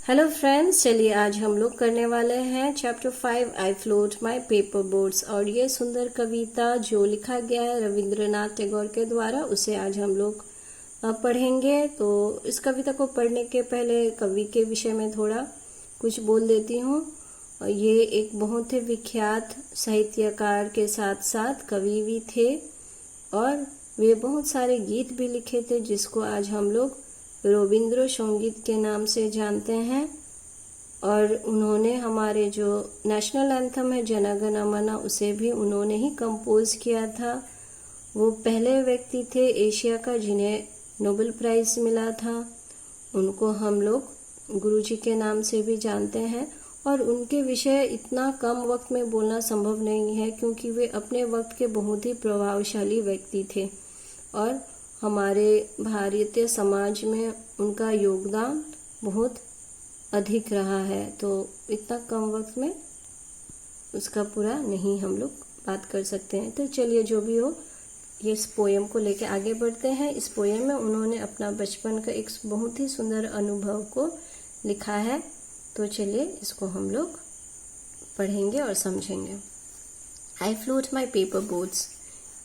Hello friends, चलिए आज हम लोग करने वाले हैं chapter 5 I float my paper boats. और ये सुंदर कविता जो लिखा गया है रविंद्रनाथ टैगोर के द्वारा, उसे आज हम लोग पढ़ेंगे। तो इस कविता को पढ़ने के पहले कवि के विषय में थोड़ा कुछ बोल देती हूँ। ये एक बहुत ही विख्यात साहित्यकार के साथ साथ कवि भी थे और वे बहुत सारे गीत भी लिखे थे जिसको आज हम लोग रविंद्र संगीत के नाम से जानते हैं। और उन्होंने हमारे जो नेशनल एंथम है जन गण मन, उसे भी उन्होंने ही कंपोज किया था। वो पहले व्यक्ति थे एशिया का जिन्हें नोबेल प्राइज मिला था। उनको हम लोग गुरुजी के नाम से भी जानते हैं और उनके विषय इतना कम वक्त में बोलना संभव नहीं है क्योंकि वे अपने वक्त के बहुत ही प्रभावशाली व्यक्ति थे और हमारे भारतीय समाज में उनका योगदान बहुत अधिक रहा है। तो इतना कम वक्त में उसका पूरा नहीं हम लोग बात कर सकते हैं। तो चलिए जो भी हो, ये इस पोएम को लेके आगे बढ़ते हैं। इस पोएम में उन्होंने अपना बचपन का एक बहुत ही सुंदर अनुभव को लिखा है। तो चलिए इसको हम लोग पढ़ेंगे और समझेंगे। I float my paper boats.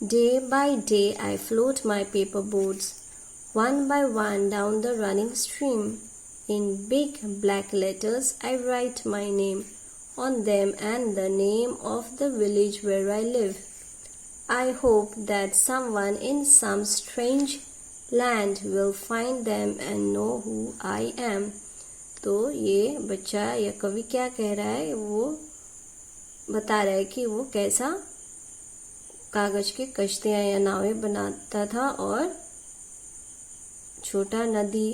Day by day I float my paper boats, one by one down the running stream. In big black letters I write my name on them and the name of the village where I live. I hope that someone in some strange land will find them and know who I am. तो ये बच्चा या कवि क्या कह रहा है, वो बता रहा है कि वो कैसा कागज के कश्तियां या नावें बनाता था और छोटा नदी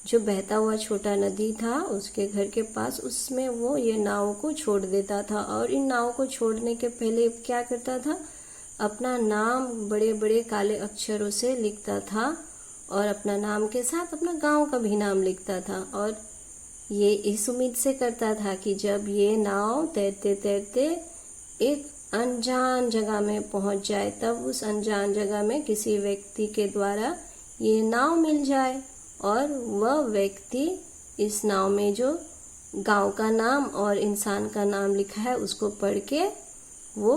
जो बहता हुआ छोटा नदी था उसके घर के पास, उसमें वो ये नाव को छोड़ देता था। और इन नाव को छोड़ने के पहले क्या करता था, अपना नाम बड़े बड़े काले अक्षरों से लिखता था और अपना नाम के साथ अपना गांव का भी नाम लिखता था। और ये इस उम्मीद से करता था कि जब ये नाव तैरते तैरते एक अनजान जगह में पहुंच जाए तब उस अनजान जगह में किसी व्यक्ति के द्वारा ये नाव मिल जाए और वह व्यक्ति इस नाव में जो गांव का नाम और इंसान का नाम लिखा है उसको पढ़ के वो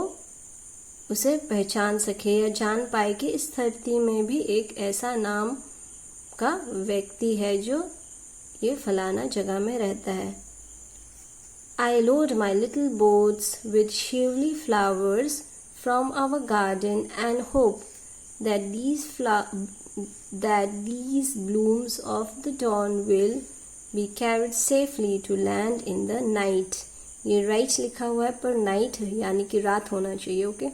उसे पहचान सके या जान पाए कि इस धरती में भी एक ऐसा नाम का व्यक्ति है जो ये फलाना जगह में रहता है। I load my little boats with shively flowers from our garden and hope that these blooms of the dawn will be carried safely to land in the night. ये राइट लिखा हुआ है पर नाइट यानी कि रात होना चाहिए। ओके,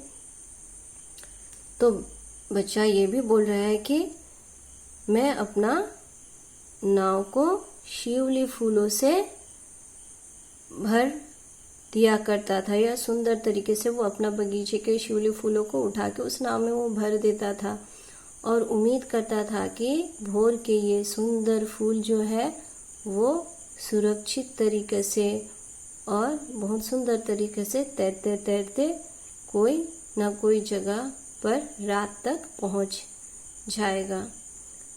तो बच्चा ये भी बोल रहा है कि मैं अपना नाव को शिवली फूलों से भर दिया करता था या सुंदर तरीके से वो अपना बगीचे के शिवली फूलों को उठा के उस नाव में वो भर देता था और उम्मीद करता था कि भोर के ये सुंदर फूल जो है वो सुरक्षित तरीके से और बहुत सुंदर तरीके से तैरते तैरते कोई ना कोई जगह पर रात तक पहुंच जाएगा।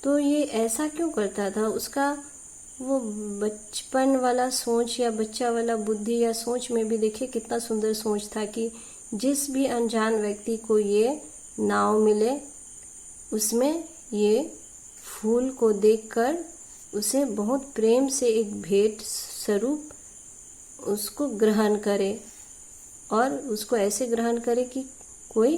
तो ये ऐसा क्यों करता था, उसका वो बचपन वाला सोच या बच्चा वाला बुद्धि या सोच में भी देखिए कितना सुंदर सोच था कि जिस भी अनजान व्यक्ति को ये नाव मिले उसमें ये फूल को देखकर उसे बहुत प्रेम से एक भेंट स्वरूप उसको ग्रहण करे और उसको ऐसे ग्रहण करे कि कोई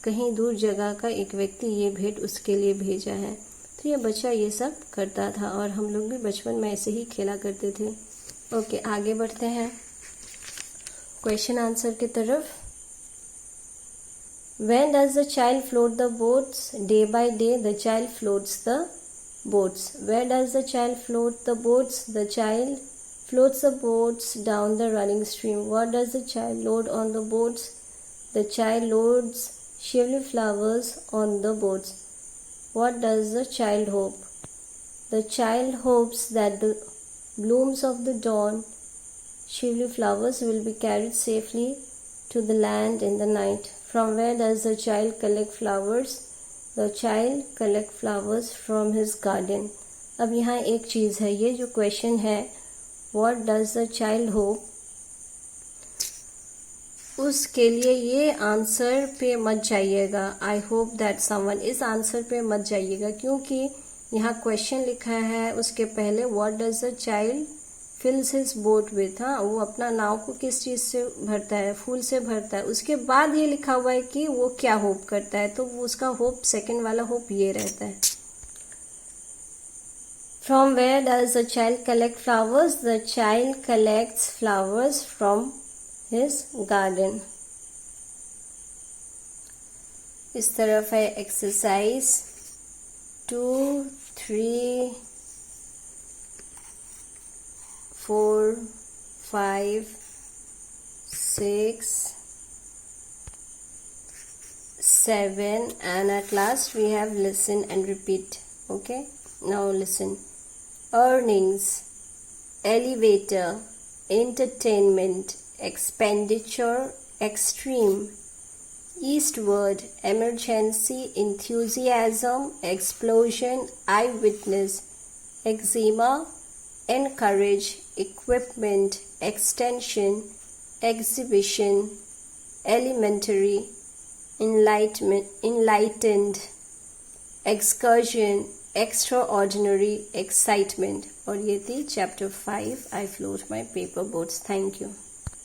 कहीं दूर जगह का एक व्यक्ति ये भेंट उसके लिए भेजा है। तो ये बच्चा ये सब करता था और हम लोग भी बचपन में ऐसे ही खेला करते थे। ओके, आगे बढ़ते हैं क्वेश्चन आंसर की तरफ। When does the child float the boats? Day by day the child floats the boats. Where does the child float the boats? The child floats the boats down the running stream. What does the child load on the boats? The child loads shively flowers on the boats. What does the child hope? The child hopes that the blooms of the dawn, shively flowers, will be carried safely to the land in the night. From where does the child collect flowers? The child collect flowers from his garden. अब यहाँ एक चीज़ है, ये जो question है what does the child hope, उसके लिए ये आंसर पे मत जाइएगा। आई होप दैट समवन, इस आंसर पे मत जाइएगा क्योंकि यहाँ क्वेश्चन लिखा है, उसके पहले what does the child fills his boat with, हाँ वो अपना नाव को किस चीज से भरता है, फूल से भरता है। उसके बाद ये लिखा हुआ है कि वो क्या होप करता है, तो उसका होप, सेकंड वाला होप ये रहता है। From where does the child collect flowers, the child collects flowers from his garden. इस तरफ है exercise 2, 3, 4, 5, 6, 7 and at last we have listen and repeat. Okay, now listen. Earnings, elevator, entertainment, expenditure, extreme, eastward, emergency, enthusiasm, explosion, eyewitness, eczema, encourage, equipment, extension, exhibition, elementary, enlightened, excursion, extraordinary, excitement। और ये थी chapter 5 I float my paper boats. Thank you.